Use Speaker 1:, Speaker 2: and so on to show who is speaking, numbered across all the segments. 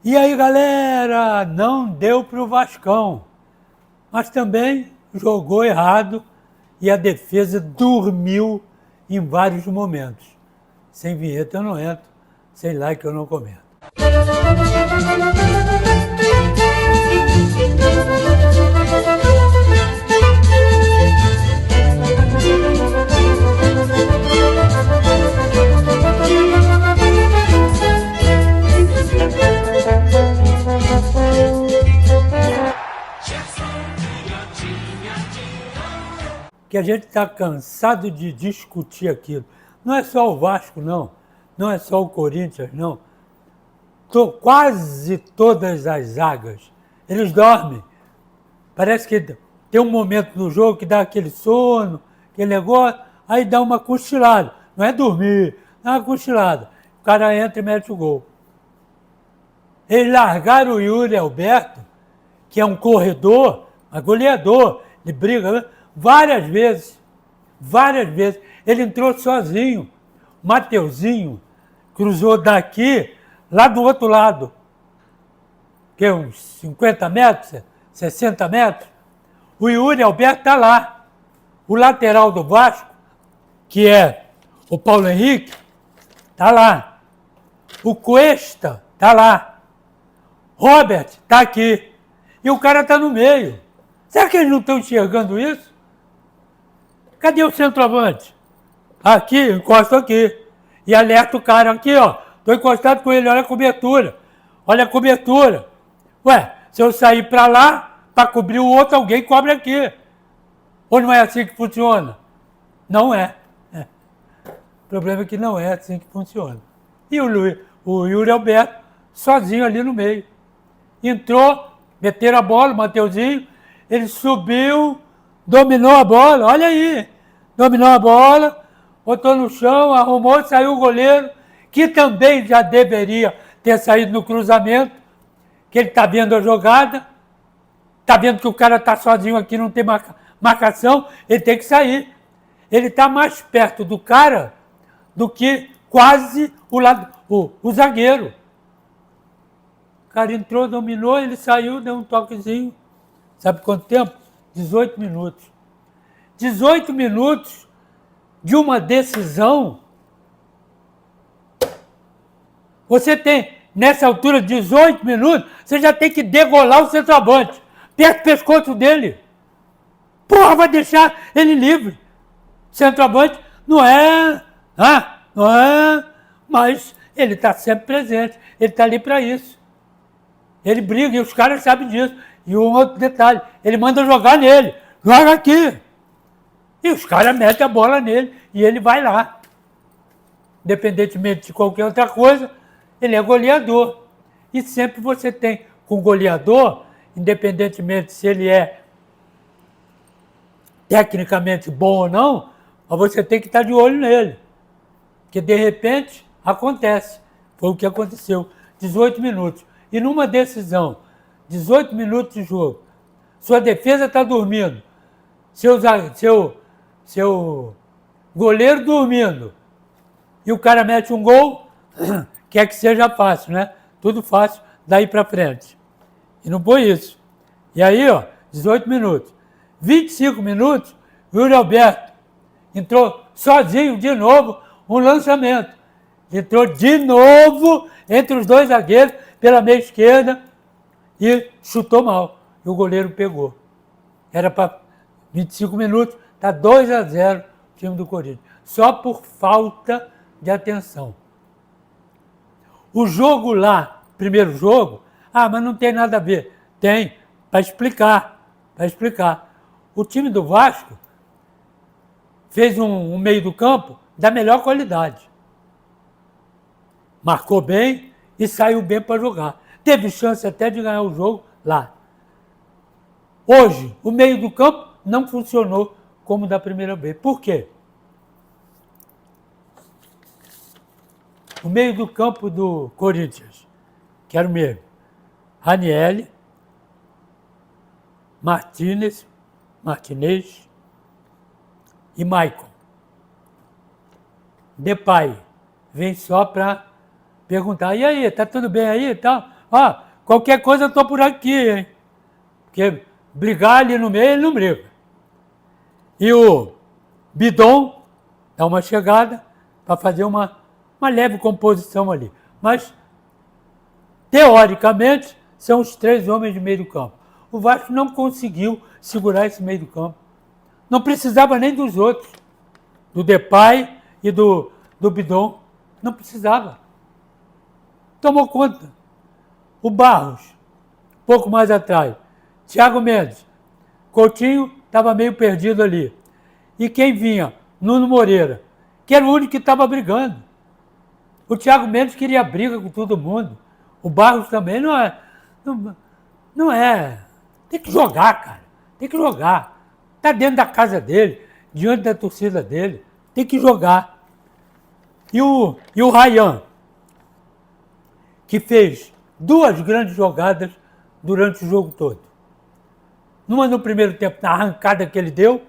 Speaker 1: E aí, galera, não deu para o Vascão, mas também jogou errado e a defesa dormiu em vários momentos. Sem vinheta eu não entro, sem like eu não comento. Que a gente está cansado de discutir aquilo. Não é só o Vasco, não. Não é só o Corinthians, não. Quase todas as zagas, eles dormem. Parece que tem um momento no jogo que dá aquele sono, aquele negócio, aí dá uma cochilada. Não é dormir, dá uma cochilada. O cara entra e mete o gol. Eles largaram o Yuri Alberto, que é um corredor, um goleador, ele briga várias vezes. Ele entrou sozinho. Mateuzinho cruzou daqui, lá do outro lado, que é uns 50 metros, 60 metros. O Yuri Alberto está lá. O lateral do Vasco, que é o Paulo Henrique, está lá. O Cuesta está lá. Robert está aqui. E o cara está no meio. Será que eles não estão enxergando isso? Cadê o centroavante? Aqui, encosto aqui. E alerta o cara aqui, ó. Estou encostado com ele, olha a cobertura. Olha a cobertura. Ué, se eu sair para lá, para cobrir o outro, alguém cobre aqui. Ou não é assim que funciona? Não é. O problema é que não é assim que funciona. E o Yuri Alberto, sozinho ali no meio. Entrou, meteram a bola, o Mateuzinho, ele subiu, dominou a bola, olha aí. Dominou a bola, botou no chão, arrumou, saiu o goleiro, que também já deveria ter saído no cruzamento, que ele está vendo a jogada, está vendo que o cara está sozinho aqui, não tem marcação, ele tem que sair. Ele está mais perto do cara do que quase o zagueiro. O cara entrou, dominou, ele saiu, deu um toquezinho. Sabe quanto tempo? 18 minutos. 18 minutos de uma decisão. Você tem, nessa altura, 18 minutos, você já tem que degolar o centroavante. Perto do pescoço dele. Porra, vai deixar ele livre. Centroavante não é, mas ele está sempre presente. Ele está ali para isso. Ele briga e os caras sabem disso. E um outro detalhe, ele manda jogar nele. Joga aqui. E os caras metem a bola nele e ele vai lá. Independentemente de qualquer outra coisa, ele é goleador. E sempre você tem com goleador, independentemente se ele é tecnicamente bom ou não, mas você tem que estar de olho nele. Porque de repente acontece. Foi o que aconteceu. 18 minutos. E numa decisão, 18 minutos de jogo, sua defesa está dormindo, seu goleiro dormindo, e o cara mete um gol, quer que seja fácil, né? Tudo fácil daí para frente. E não foi isso. E aí, ó, 18 minutos. 25 minutos, o Yuri Alberto entrou sozinho de novo, um lançamento. Entrou de novo entre os dois zagueiros, pela meia esquerda, e chutou mal. E o goleiro pegou. Era para 25 minutos, está 2-0 o time do Corinthians. Só por falta de atenção. O jogo lá, primeiro jogo, mas não tem nada a ver. Tem, para explicar. O time do Vasco fez um meio do campo da melhor qualidade. Marcou bem e saiu bem para jogar. Teve chance até de ganhar o jogo lá. Hoje, o meio do campo não funcionou como da primeira vez. Por quê? O meio do campo do Corinthians, que era o mesmo, Ranieri, Martinez e Maicon. Depay vem só para perguntar, e aí, tá tudo bem aí e tal? Ó, qualquer coisa eu estou por aqui, hein? Porque brigar ali no meio, ele não briga. E o Bidon dá uma chegada para fazer uma leve composição ali. Mas, teoricamente, são os 3 homens de meio do campo. O Vasco não conseguiu segurar esse meio do campo. Não precisava nem dos outros. Do Depay e do Bidon. Não precisava. Tomou conta. O Barros, pouco mais atrás. Thiago Mendes. Coutinho estava meio perdido ali. E quem vinha? Nuno Moreira, que era o único que estava brigando. O Thiago Mendes queria briga com todo mundo. O Barros também não é. Não é. Tem que jogar, cara. Tem que jogar. Está dentro da casa dele, diante da torcida dele. Tem que jogar. E o Ryan, que fez 2 grandes jogadas durante o jogo todo. Uma no primeiro tempo, na arrancada que ele deu,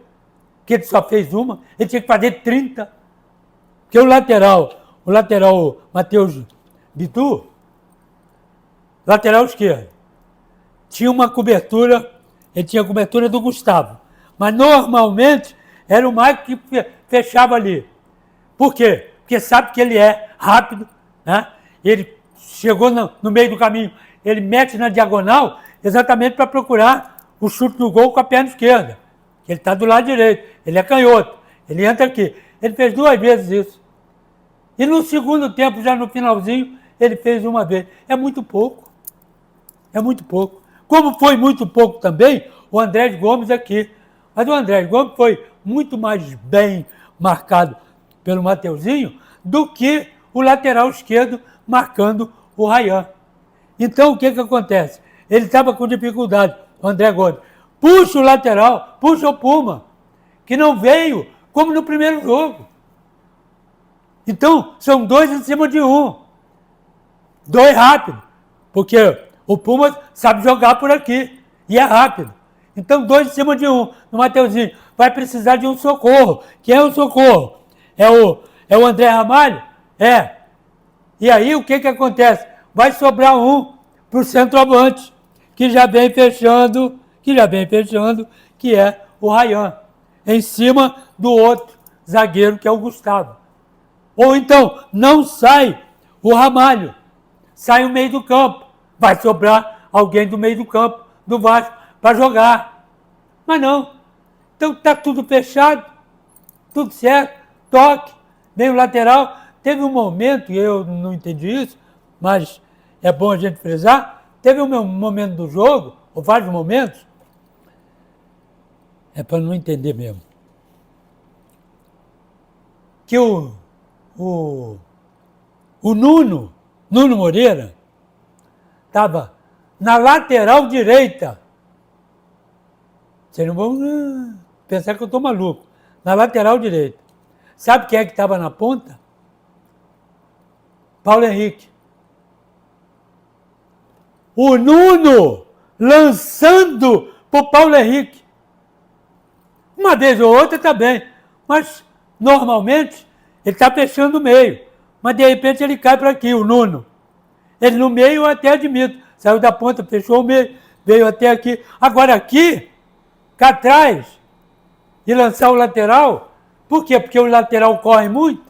Speaker 1: que ele só fez uma, ele tinha que fazer 30. Porque o lateral Matheus Bidu, lateral esquerdo, tinha uma cobertura, ele tinha a cobertura do Gustavo. Mas normalmente era o Maicon que fechava ali. Por quê? Porque sabe que ele é rápido, né? Ele chegou no meio do caminho, ele mete na diagonal exatamente para procurar o chute no gol com a perna esquerda. Ele está do lado direito, ele é canhoto, ele entra aqui. Ele fez 2 vezes isso. E no segundo tempo, já no finalzinho, ele fez 1 vez. É muito pouco. É muito pouco. Como foi muito pouco também o André Gomes aqui. Mas o André Gomes foi muito mais bem marcado pelo Mateuzinho do que o lateral esquerdo marcando o Ryan. Então, o que acontece? Ele estava com dificuldade, o André Gomes. Puxa o lateral, puxa o Puma, que não veio, como no primeiro jogo. Então, são 2 em cima de 1. 2 rápido, porque o Puma sabe jogar por aqui, e é rápido. Então, 2 em cima de 1, no Mateuzinho. Vai precisar de um socorro. Quem é o socorro? É o André Ramalho? É. E aí, o que acontece? Vai sobrar um para o centroavante, que já vem fechando, que é o Ryan, em cima do outro zagueiro, que é o Gustavo. Ou então, não sai o Ramalho, sai o meio do campo. Vai sobrar alguém do meio do campo, do Vasco, para jogar. Mas não. Então está tudo fechado, tudo certo, toque, vem o lateral. Teve um momento, e eu não entendi isso, mas é bom a gente frisar, teve um momento do jogo, ou vários momentos, é para não entender mesmo, que o Nuno Moreira, estava na lateral direita. Vocês não vão pensar que eu estou maluco. Na lateral direita. Sabe quem é que estava na ponta? Paulo Henrique. O Nuno lançando para o Paulo Henrique. Uma vez ou outra está bem, mas normalmente ele está fechando o meio. Mas de repente ele cai para aqui, o Nuno. Ele no meio eu até admito. Saiu da ponta, fechou o meio, veio até aqui. Agora aqui, cá atrás, e lançar o lateral. Por quê? Porque o lateral corre muito?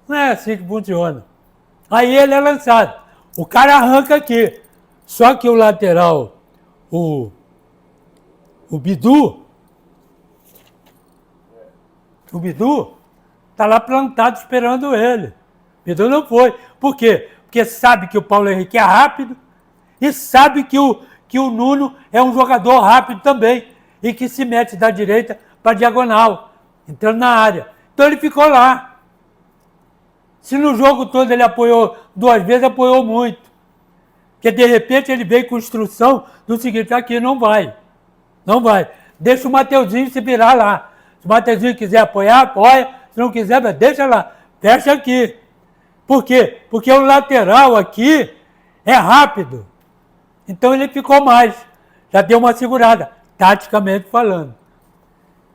Speaker 1: Não é assim que funciona. Aí ele é lançado. O cara arranca aqui. Só que o lateral, o Bidu, está lá plantado esperando ele. O Bidu não foi. Por quê? Porque sabe que o Paulo Henrique é rápido e sabe que o Nuno é um jogador rápido também e que se mete da direita para a diagonal, entrando na área. Então ele ficou lá. Se no jogo todo ele apoiou 2 vezes, apoiou muito. Porque de repente ele veio com instrução do seguinte: aqui não vai. Não vai. Deixa o Mateuzinho se virar lá. Se o Mateuzinho quiser apoiar, apoia. Se não quiser, deixa lá. Fecha aqui. Por quê? Porque o lateral aqui é rápido. Então ele ficou mais. Já deu uma segurada, taticamente falando.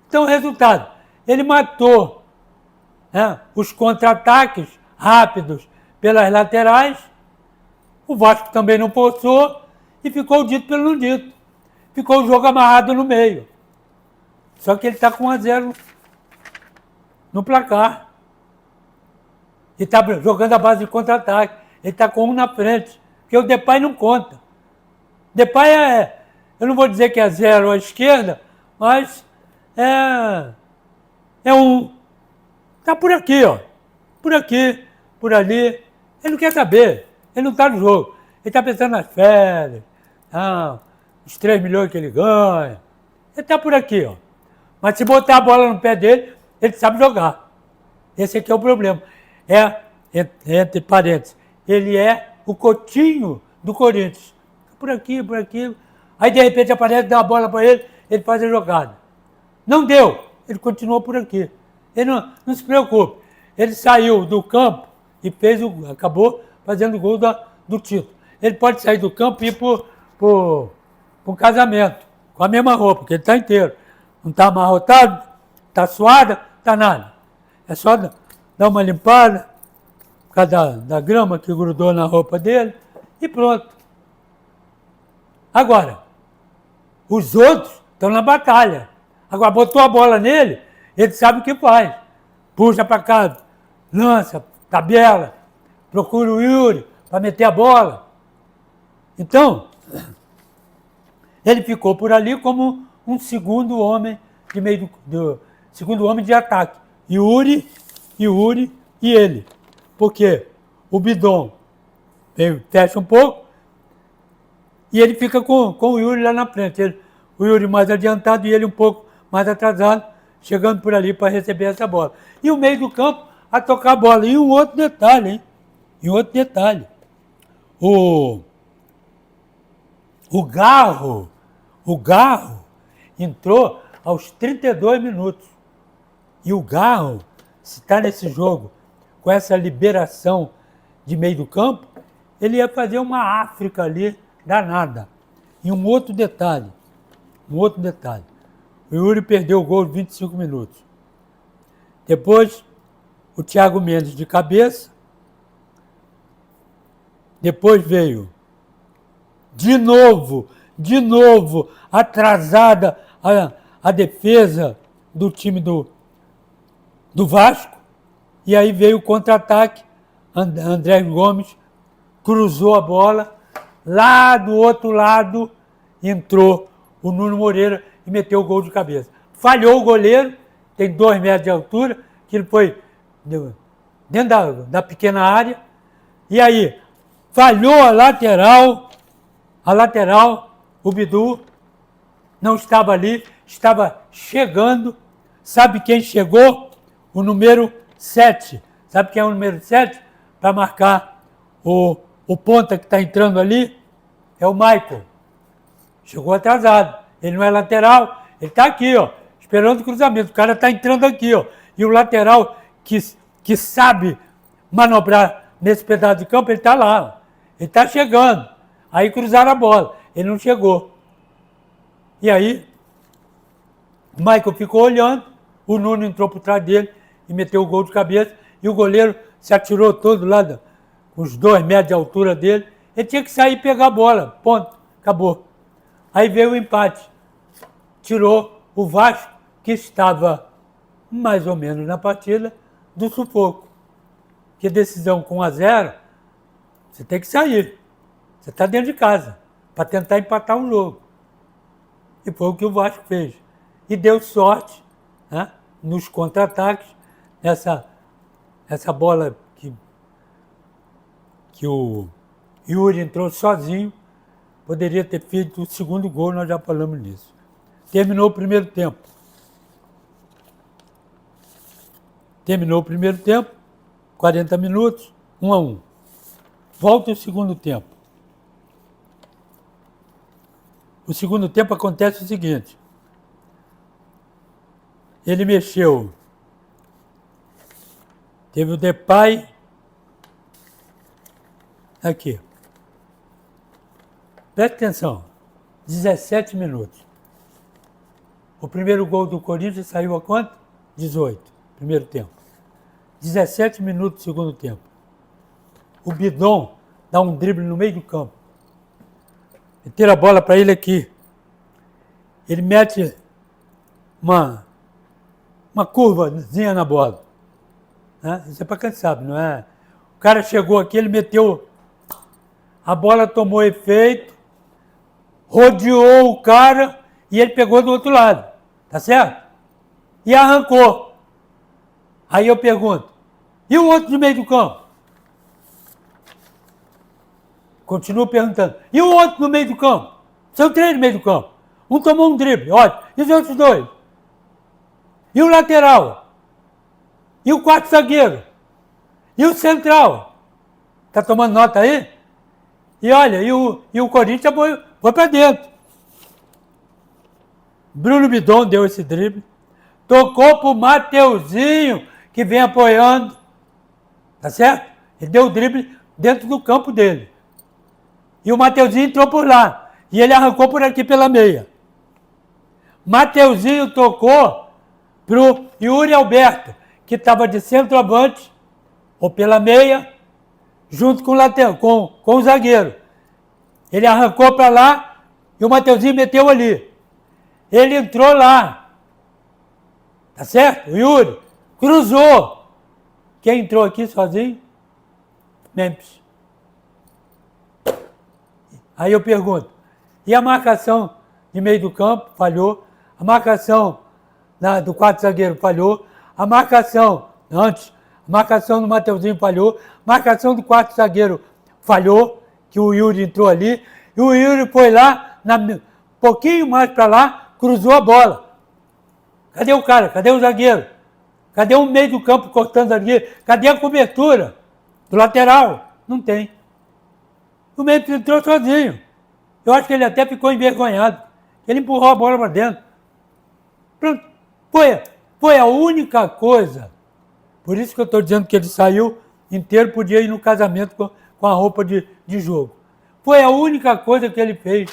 Speaker 1: Então o resultado, ele matou, né, os contra-ataques rápidos pelas laterais O Vasco também não forçou e ficou dito pelo não dito. Ficou o jogo amarrado no meio. Só que ele está com 1-0 no placar. Ele está jogando a base de contra-ataque. Ele está com um na frente. Porque o Depay não conta. Depay eu não vou dizer que é 0 à esquerda, mas é um. Está por aqui, ó. Por aqui, por ali. Ele não quer saber. Ele não está no jogo. Ele está pensando nas férias, os 3 milhões que ele ganha. Ele está por aqui, ó. Mas se botar a bola no pé dele, ele sabe jogar. Esse aqui é o problema. Entre parênteses, ele é o Coutinho do Corinthians. Por aqui, por aqui. Aí, de repente, aparece, dá a bola para ele, ele faz a jogada. Não deu. Ele continuou por aqui. Ele não se preocupe. Ele saiu do campo e acabou fazendo o gol do título. Ele pode sair do campo e ir para um casamento, com a mesma roupa, porque ele está inteiro. Não está amarrotado, está suada, está nada. É só dar uma limpada por causa da grama que grudou na roupa dele e pronto. Agora, os outros estão na batalha. Agora, botou a bola nele, ele sabe o que faz. Puxa para cá, lança, tabela, procura o Yuri para meter a bola. Então, ele ficou por ali como um segundo homem de meio segundo homem de ataque. Yuri e ele. Porque o Bidon fecha um pouco e ele fica com o Yuri lá na frente. O Yuri mais adiantado e ele um pouco mais atrasado, chegando por ali para receber essa bola. E o meio do campo a tocar a bola. E um outro detalhe, hein? O Garro entrou aos 32 minutos. E o Garro, se está nesse jogo com essa liberação de meio do campo, ele ia fazer uma África ali danada. E um outro detalhe. O Yuri perdeu o gol de 25 minutos. Depois, o Thiago Mendes de cabeça. Depois veio, de novo, atrasada a defesa do time do Vasco. E aí veio o contra-ataque. André Gomes cruzou a bola. Lá do outro lado entrou o Nuno Moreira e meteu o gol de cabeça. Falhou o goleiro, tem 2 metros de altura, que ele foi dentro da pequena área. E aí, falhou a lateral, o Bidu não estava ali, estava chegando. Sabe quem chegou? O número 7. Sabe quem é o número 7? Para marcar o ponta que está entrando ali, é o Michael. Chegou atrasado. Ele não é lateral, ele está aqui, ó, esperando o cruzamento. O cara está entrando aqui, ó. E o lateral que sabe manobrar nesse pedaço de campo, ele está lá. Ó. Ele está chegando. Aí cruzaram a bola. Ele não chegou. E aí, o Michael ficou olhando, o Nuno entrou por trás dele e meteu o gol de cabeça. E o goleiro se atirou todo lá, com os 2 metros de altura dele. Ele tinha que sair e pegar a bola. Ponto. Acabou. Aí veio o empate. Tirou o Vasco, que estava mais ou menos na partida, do sufoco. Porque decisão com 1-0, você tem que sair. Você está dentro de casa, para tentar empatar um jogo. E foi o que o Vasco fez. E deu sorte, né, nos contra-ataques, essa bola que o Yuri entrou sozinho, poderia ter feito o segundo gol, nós já falamos nisso. Terminou o primeiro tempo. 40 minutos, 1-1. Volta o segundo tempo. O segundo tempo acontece o seguinte. Ele mexeu. Teve o Depay. Aqui. Preste atenção. 17 minutos. O primeiro gol do Corinthians saiu a quanto? 18. Primeiro tempo. 17 minutos do segundo tempo. O Bidon dá um drible no meio do campo. Tira a bola para ele aqui. Ele mete uma curvazinha na bola. Né? Isso é para quem sabe, não é? O cara chegou aqui, ele meteu, a bola tomou efeito, rodeou o cara e ele pegou do outro lado. Tá certo? E arrancou. Aí eu pergunto, e o outro de meio do campo? Continuo perguntando, e o outro no meio do campo? São 3 no meio do campo. Um tomou um drible, ótimo. E os outros 2? E o lateral? E o quarto zagueiro? E o central? Tá tomando nota aí? E olha, e o Corinthians foi para dentro. Bruno Bidon deu esse drible. Tocou pro Mateuzinho, que vem apoiando. Tá certo? Ele deu o drible dentro do campo dele. E o Mateuzinho entrou por lá. E ele arrancou por aqui pela meia. Mateuzinho tocou pro Yuri Alberto, que estava de centroavante, ou pela meia, junto com o zagueiro. Ele arrancou para lá e o Mateuzinho meteu ali. Ele entrou lá. Tá certo? O Yuri cruzou. Quem entrou aqui sozinho? Memphis. Aí eu pergunto, e a marcação de meio do campo falhou? A marcação do quarto zagueiro falhou? A marcação do Mateuzinho falhou? A marcação do quarto zagueiro falhou, que o Yuri entrou ali, e o Yuri foi lá, pouquinho mais para lá, cruzou a bola. Cadê o cara? Cadê o zagueiro? Cadê o meio do campo cortando ali? Cadê a cobertura do lateral? Não tem. O meio entrou sozinho. Eu acho que ele até ficou envergonhado. Ele empurrou a bola para dentro. Pronto. Foi a única coisa. Por isso que eu estou dizendo que ele saiu inteiro, podia ir no casamento com a roupa de jogo. Foi a única coisa que ele fez.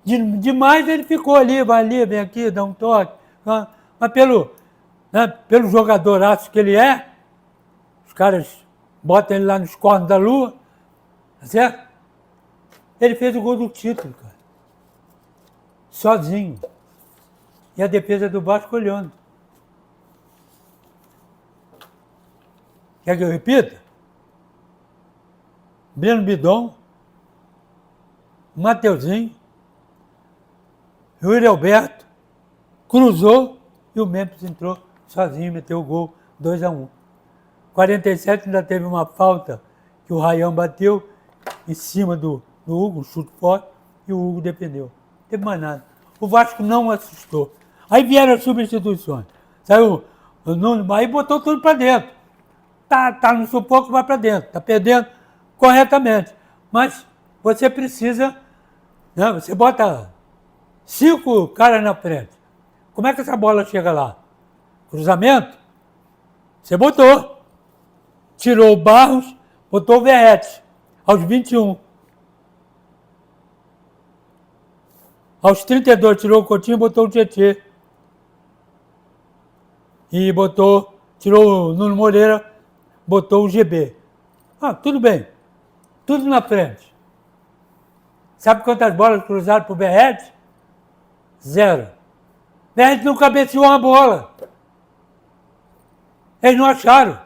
Speaker 1: Demais ele ficou ali, vai ali, vem aqui, dá um toque. Mas pelo jogadoraço que ele é, os caras botam ele lá nos cornos da lua, tá certo? Ele fez o gol do título, cara. Sozinho. E a defesa do Vasco olhando. Quer que eu repita? Breno Bidon, Mateuzinho, Yuri Alberto, cruzou e o Memphis entrou sozinho e meteu o gol 2-1. 47 ainda teve uma falta que o Rayão bateu em cima do Hugo, um chute forte, e o Hugo defendeu. Não teve mais nada. O Vasco não assustou. Aí vieram as substituições. Saiu o Nuno, aí botou tudo para dentro. Tá no sufoco, vai para dentro. Tá perdendo corretamente. Mas você precisa, né, você bota 5 caras na frente. Como é que essa bola chega lá? Cruzamento? Você botou. Tirou o Barros, botou o Verrete, aos 21. Aos 32, tirou o Coutinho e botou o Tietê. E tirou o Nuno Moreira, botou o GB. Tudo bem. Tudo na frente. Sabe quantas bolas cruzaram para o Verrete? 0. Verrete não cabeceou uma bola. Eles não acharam.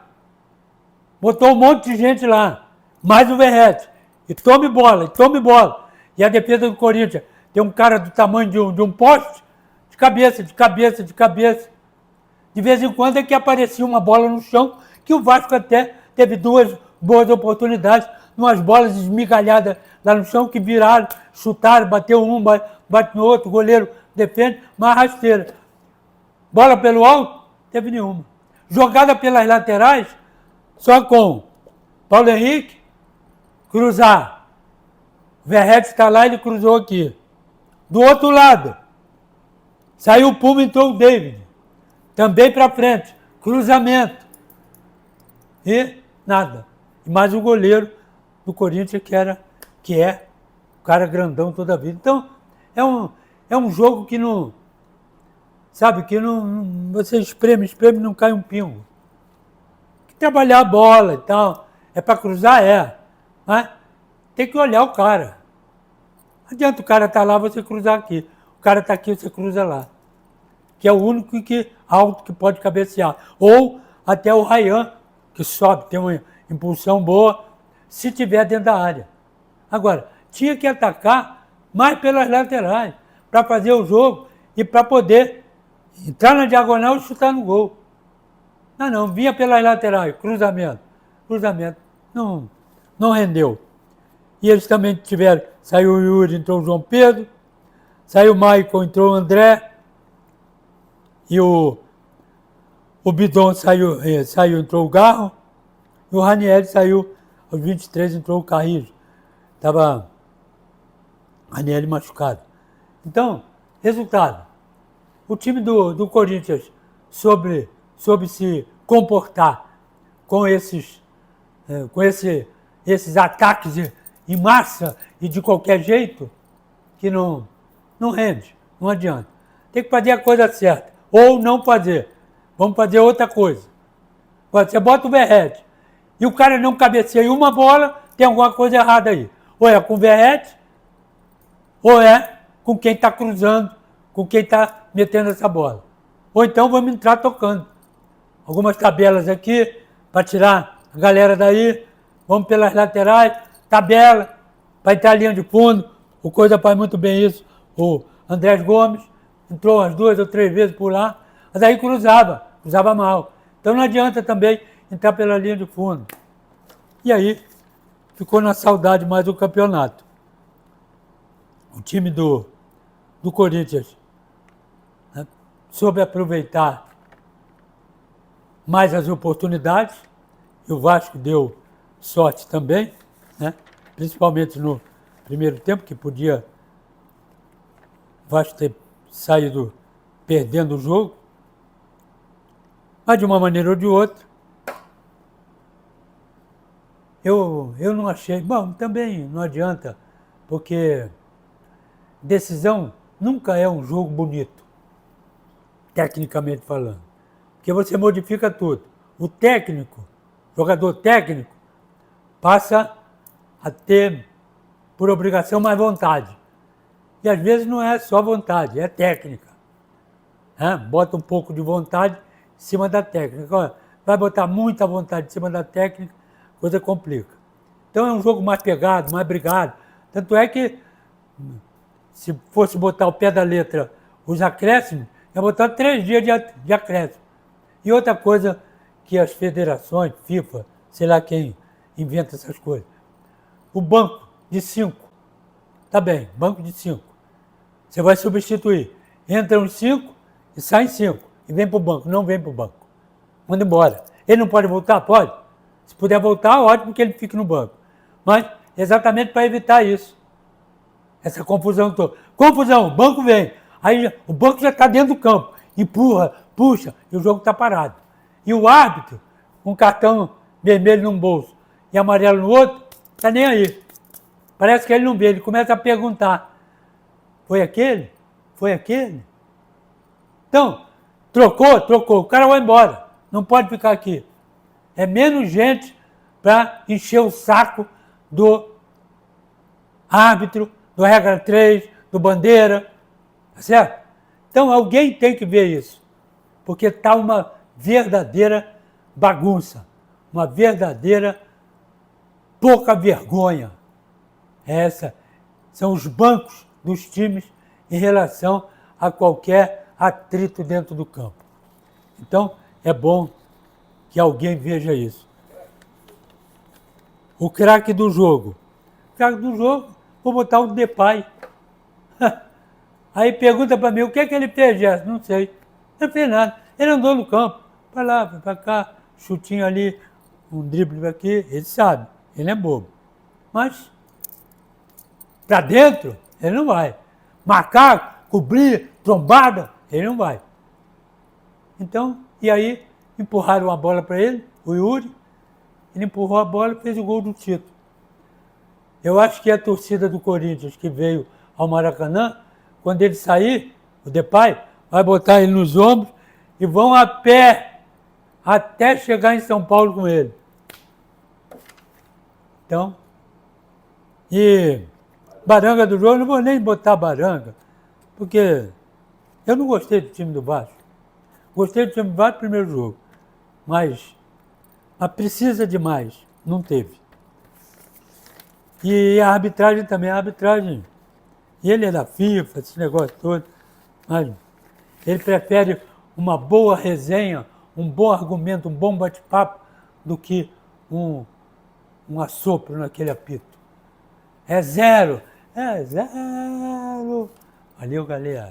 Speaker 1: Botou um monte de gente lá. Mais o Verrete. E tome bola, e tome bola. E a defesa do Corinthians tem um cara do tamanho de um poste, de cabeça, de cabeça, de cabeça. De vez em quando é que aparecia uma bola no chão, que o Vasco até teve 2 boas oportunidades, umas bolas esmigalhadas lá no chão, que viraram, chutaram, bateu um, bate no outro, o goleiro defende, mas rasteira. Bola pelo alto, teve nenhuma. Jogada pelas laterais, só com Paulo Henrique, cruzar. Verrete está lá, ele cruzou aqui. Do outro lado, saiu o Puma, entrou o David. Também para frente, cruzamento. E nada. E mais o goleiro do Corinthians, que é o cara grandão toda a vida. Então, é um jogo que não... Sabe, que não você espreme, não cai um pingo. Tem que trabalhar a bola e tal. É para cruzar? É. Mas tem que olhar o cara. Não adianta o cara estar lá, você cruzar aqui. O cara está aqui, você cruza lá. Que é o único alto que pode cabecear. Ou até o Ryan, que sobe, tem uma impulsão boa, se tiver dentro da área. Agora, tinha que atacar mais pelas laterais, para fazer o jogo e para poder entrar na diagonal e chutar no gol. Não, vinha pelas laterais, cruzamento. Não rendeu. E eles também tiveram, saiu o Yuri, entrou o João Pedro, saiu o Maicon, entrou o André, e o Bidon saiu, entrou o Garro, e o Ranieri saiu aos 23, entrou o Carrijo. Estava Ranieri machucado. Então, resultado. O time do Corinthians soube se comportar com esses ataques em massa e de qualquer jeito, que não rende, não adianta. Tem que fazer a coisa certa, ou não fazer. Vamos fazer outra coisa. Você bota o Verrete e o cara não cabeceia uma bola, tem alguma coisa errada aí. Ou é com o Verrete, ou é com quem está cruzando, com quem está metendo essa bola. Ou então vamos entrar tocando. Algumas tabelas aqui, para tirar a galera daí, vamos pelas laterais, tabela, para entrar a linha de fundo, o Coisa faz muito bem isso, o Andrés Gomes, entrou umas 2 ou 3 vezes por lá, mas aí cruzava mal. Então não adianta também entrar pela linha de fundo. E aí ficou na saudade mais do campeonato. O time do Corinthians, né, soube aproveitar mais as oportunidades, e o Vasco deu sorte também, né, principalmente no primeiro tempo, que podia o Vasco ter saído perdendo o jogo, mas de uma maneira ou de outra, eu não achei. Bom, também não adianta, porque decisão nunca é um jogo bonito, tecnicamente falando, porque você modifica tudo. O técnico, jogador técnico, passa a ter, por obrigação, mais vontade. E às vezes não é só vontade, é técnica. Bota um pouco de vontade em cima da técnica. Vai botar muita vontade em cima da técnica, coisa complica. Então é um jogo mais pegado, mais brigado. Tanto é que, se fosse botar ao pé da letra os acréscimos, ia botar 3 dias de acréscimo. E outra coisa que as federações, FIFA, sei lá quem inventa essas coisas, o banco de 5. Tá bem, banco de 5. Você vai substituir. Entram os 5 e saem 5. E vem para o banco. Não vem para o banco. Manda embora. Ele não pode voltar? Pode. Se puder voltar, ótimo que ele fique no banco. Mas exatamente para evitar isso. Essa confusão toda. Confusão, o banco vem. Aí o banco já está dentro do campo. Empurra, puxa, e o jogo está parado. E o árbitro, com cartão vermelho num bolso e amarelo no outro, está nem aí. Parece que ele não vê. Ele começa a perguntar. Foi aquele? Foi aquele? Então, trocou. O cara vai embora. Não pode ficar aqui. É menos gente para encher o saco do árbitro, do regra 3, do bandeira. Tá certo? Então, alguém tem que ver isso. Porque está uma verdadeira bagunça. Uma verdadeira pouca vergonha. Essa são os bancos dos times em relação a qualquer atrito dentro do campo. Então, é bom que alguém veja isso. O craque do jogo. O craque do jogo, vou botar o Depay. Aí pergunta para mim, o que é que ele fez, Gerson? Não sei. Não fez nada. Ele andou no campo, para lá, para cá, chutinho ali, um drible aqui, ele sabe, ele é bobo. Mas, para dentro, ele não vai. Marcar, cobrir, trombada, ele não vai. Então, e aí, empurraram a bola para ele, o Yuri, ele empurrou a bola e fez o gol do título. Eu acho que a torcida do Corinthians que veio ao Maracanã, quando ele sair, o Depay, vai botar ele nos ombros e vão a pé até chegar em São Paulo com ele. Então, e baranga do jogo, não vou nem botar baranga, porque eu não gostei do time do Vasco. Gostei do time do Vasco no primeiro jogo, mas precisa de mais, não teve. E a arbitragem também, ele é da FIFA, esse negócio todo, mas ele prefere uma boa resenha, um bom argumento, um bom bate-papo, do que um assopro naquele apito. É zero. Valeu, galera.